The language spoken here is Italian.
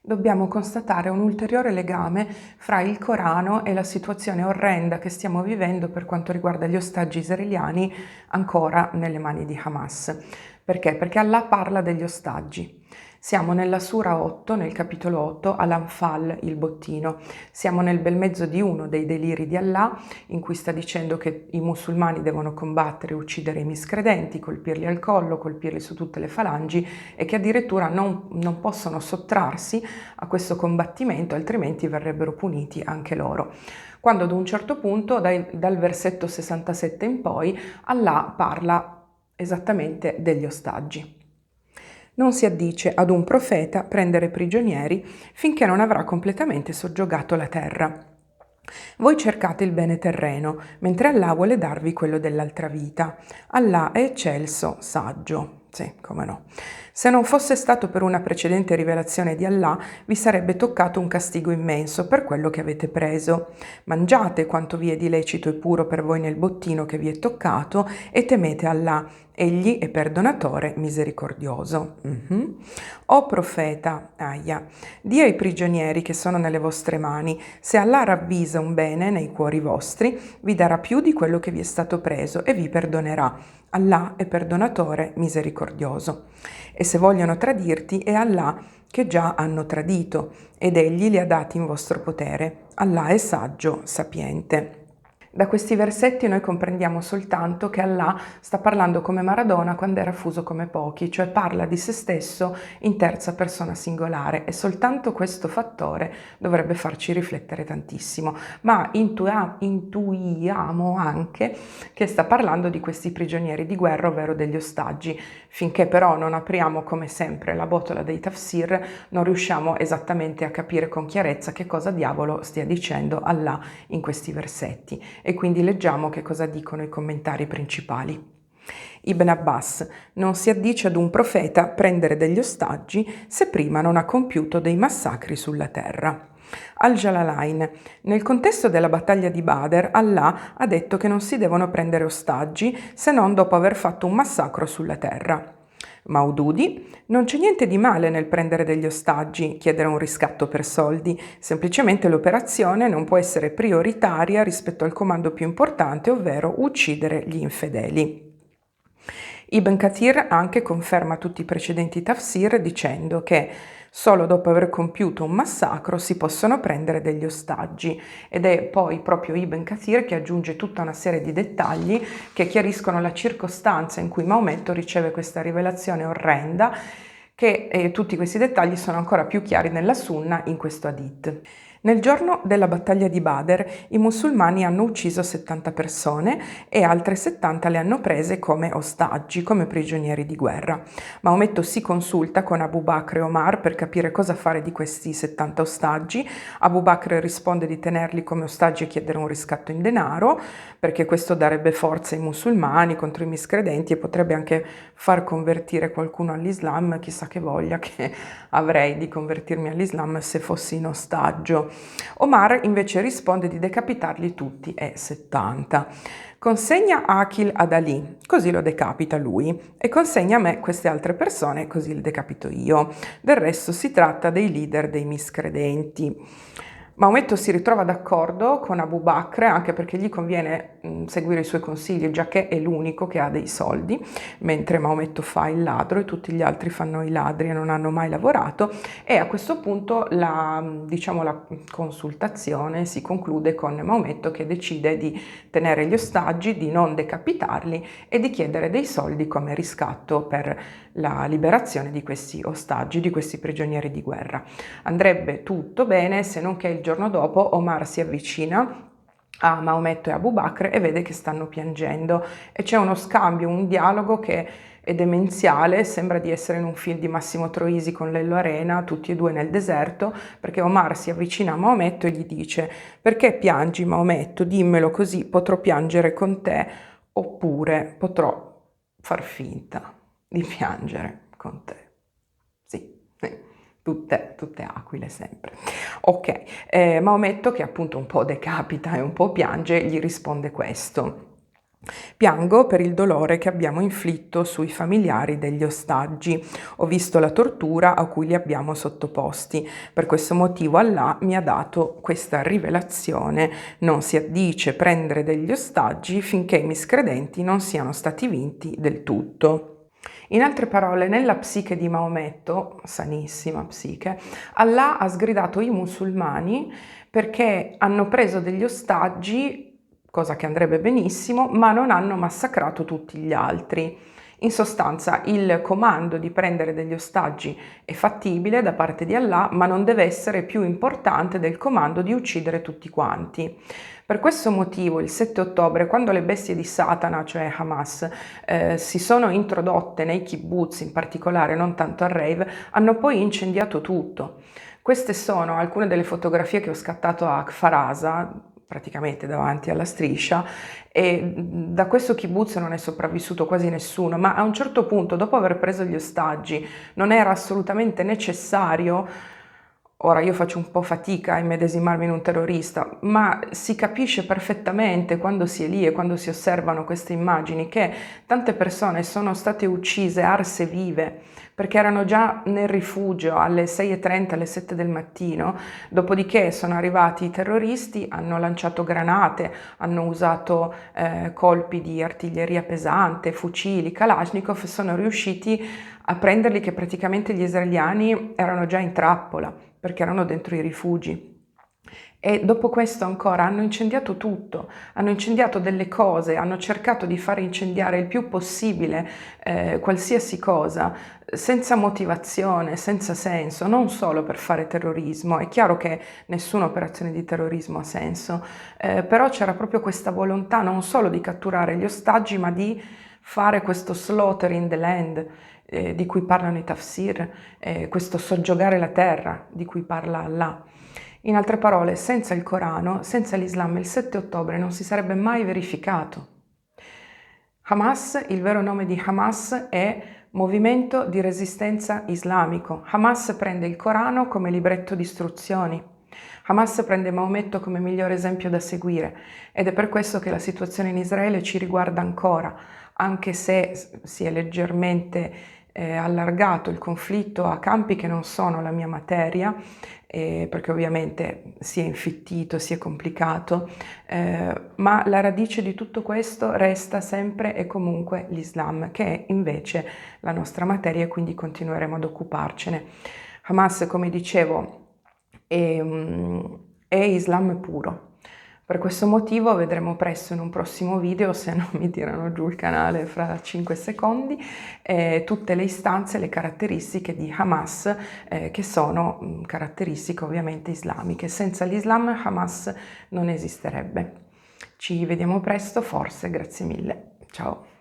dobbiamo constatare un ulteriore legame fra il Corano e la situazione orrenda che stiamo vivendo per quanto riguarda gli ostaggi israeliani ancora nelle mani di Hamas. Perché? Perché Allah parla degli ostaggi. Siamo nella Sura 8, nel capitolo 8, Al-Anfal, il bottino. Siamo nel bel mezzo di uno dei deliri di Allah, in cui sta dicendo che i musulmani devono combattere e uccidere i miscredenti, colpirli al collo, colpirli su tutte le falangi e che addirittura non possono sottrarsi a questo combattimento, altrimenti verrebbero puniti anche loro. Quando ad un certo punto, dal versetto 67 in poi, Allah parla esattamente degli ostaggi. Non si addice ad un profeta prendere prigionieri finché non avrà completamente soggiogato la terra. Voi cercate il bene terreno, mentre Allah vuole darvi quello dell'altra vita. Allah è eccelso, saggio. Sì, come no. Se non fosse stato per una precedente rivelazione di Allah, vi sarebbe toccato un castigo immenso per quello che avete preso. Mangiate quanto vi è di lecito e puro per voi nel bottino che vi è toccato e temete Allah. Egli è perdonatore, misericordioso. O profeta, Aia, di ai prigionieri che sono nelle vostre mani, se Allah ravvisa un bene nei cuori vostri, vi darà più di quello che vi è stato preso e vi perdonerà. Allah è perdonatore, misericordioso. E se vogliono tradirti, è Allah che già hanno tradito, ed egli li ha dati in vostro potere. Allah è saggio, sapiente. Da questi versetti noi comprendiamo soltanto che Allah sta parlando come Maradona quando era fuso come pochi, cioè parla di se stesso in terza persona singolare, e soltanto questo fattore dovrebbe farci riflettere tantissimo. Ma intuiamo anche che sta parlando di questi prigionieri di guerra, ovvero degli ostaggi. Finché però non apriamo come sempre la botola dei tafsir, non riusciamo esattamente a capire con chiarezza che cosa diavolo stia dicendo Allah in questi versetti. E quindi leggiamo che cosa dicono i commentari principali. Ibn Abbas: non si addice ad un profeta prendere degli ostaggi se prima non ha compiuto dei massacri sulla terra. Al-Jalalain: nel contesto della battaglia di Badr, Allah ha detto che non si devono prendere ostaggi se non dopo aver fatto un massacro sulla terra. Maududi: non c'è niente di male nel prendere degli ostaggi, chiedere un riscatto per soldi, semplicemente l'operazione non può essere prioritaria rispetto al comando più importante, ovvero uccidere gli infedeli. Ibn Kathir anche conferma tutti i precedenti tafsir dicendo che solo dopo aver compiuto un massacro si possono prendere degli ostaggi, ed è poi proprio Ibn Kathir che aggiunge tutta una serie di dettagli che chiariscono la circostanza in cui Maometto riceve questa rivelazione orrenda, che tutti questi dettagli sono ancora più chiari nella Sunna in questo hadith. Nel giorno della battaglia di Badr i musulmani hanno ucciso 70 persone e altre 70 le hanno prese come ostaggi, come prigionieri di guerra. Maometto si consulta con Abu Bakr e Omar per capire cosa fare di questi 70 ostaggi. Abu Bakr risponde di tenerli come ostaggi e chiedere un riscatto in denaro, perché questo darebbe forza ai musulmani contro i miscredenti e potrebbe anche far convertire qualcuno all'Islam. Chissà che voglia che avrei di convertirmi all'Islam se fossi in ostaggio. Omar invece risponde di decapitarli tutti e 70. Consegna Akil ad Ali, così lo decapita lui, e consegna a me queste altre persone, così le decapito io. Del resto si tratta dei leader dei miscredenti. Maometto si ritrova d'accordo con Abu Bakr anche perché gli conviene seguire i suoi consigli, giacché è l'unico che ha dei soldi, mentre Maometto fa il ladro e tutti gli altri fanno i ladri e non hanno mai lavorato, e a questo punto la consultazione si conclude con Maometto che decide di tenere gli ostaggi, di non decapitarli e di chiedere dei soldi come riscatto per la liberazione di questi ostaggi, di questi prigionieri di guerra. Andrebbe tutto bene se non che il giorno dopo Omar si avvicina a Maometto e Abu Bakr e vede che stanno piangendo e c'è uno scambio, un dialogo che è demenziale, sembra di essere in un film di Massimo Troisi con Lello Arena, tutti e due nel deserto, perché Omar si avvicina a Maometto e gli dice: perché piangi, Maometto? Dimmelo, così potrò piangere con te, oppure potrò far finta di piangere con te. Sì. Tutte aquile sempre. Ok, Maometto, che appunto un po' decapita e un po' piange, gli risponde questo: Piango per il dolore che abbiamo inflitto sui familiari degli ostaggi. Ho visto la tortura a cui li abbiamo sottoposti. Per questo motivo Allah mi ha dato questa rivelazione. Non si addice prendere degli ostaggi finché i miscredenti non siano stati vinti del tutto. In altre parole, nella psiche di Maometto, sanissima psiche, Allah ha sgridato i musulmani perché hanno preso degli ostaggi, cosa che andrebbe benissimo, ma non hanno massacrato tutti gli altri. In sostanza, il comando di prendere degli ostaggi è fattibile da parte di Allah, ma non deve essere più importante del comando di uccidere tutti quanti. Per questo motivo, il 7 ottobre, quando le bestie di Satana, cioè Hamas, si sono introdotte nei kibbutz, in particolare non tanto al rave, hanno poi incendiato tutto. Queste sono alcune delle fotografie che ho scattato a Kfar Aza, praticamente davanti alla striscia, e da questo kibbutz non è sopravvissuto quasi nessuno, ma a un certo punto, dopo aver preso gli ostaggi, non era assolutamente necessario. Ora io faccio un po' fatica a immedesimarmi in un terrorista, ma si capisce perfettamente quando si è lì e quando si osservano queste immagini che tante persone sono state uccise, arse vive, perché erano già nel rifugio alle 6:30, alle 7 del mattino, dopodiché sono arrivati i terroristi, hanno lanciato granate, hanno usato colpi di artiglieria pesante, fucili, Kalashnikov, e sono riusciti a prenderli che praticamente gli israeliani erano già in trappola perché erano dentro i rifugi. E dopo questo ancora hanno incendiato tutto, hanno incendiato delle cose, hanno cercato di fare incendiare il più possibile qualsiasi cosa, senza motivazione, senza senso, non solo per fare terrorismo. È chiaro che nessuna operazione di terrorismo ha senso, però c'era proprio questa volontà non solo di catturare gli ostaggi, ma di fare questo slaughter in the land, di cui parlano i tafsir, questo soggiogare la terra di cui parla Allah. In altre parole, senza il Corano, senza l'Islam, il 7 ottobre non si sarebbe mai verificato. Hamas, il vero nome di Hamas è Movimento di Resistenza Islamico. Hamas prende il Corano come libretto di istruzioni. Hamas prende Maometto come migliore esempio da seguire ed è per questo che la situazione in Israele ci riguarda ancora, anche se si è leggermente allargato il conflitto a campi che non sono la mia materia, perché ovviamente si è infittito, si è complicato, ma la radice di tutto questo resta sempre e comunque l'Islam, che è invece la nostra materia e quindi continueremo ad occuparcene. Hamas, come dicevo, è Islam puro. Per questo motivo vedremo presto in un prossimo video, se non mi tirano giù il canale fra 5 secondi, tutte le istanze, le caratteristiche di Hamas, che sono caratteristiche ovviamente islamiche. Senza l'Islam Hamas non esisterebbe. Ci vediamo presto, forse, grazie mille. Ciao.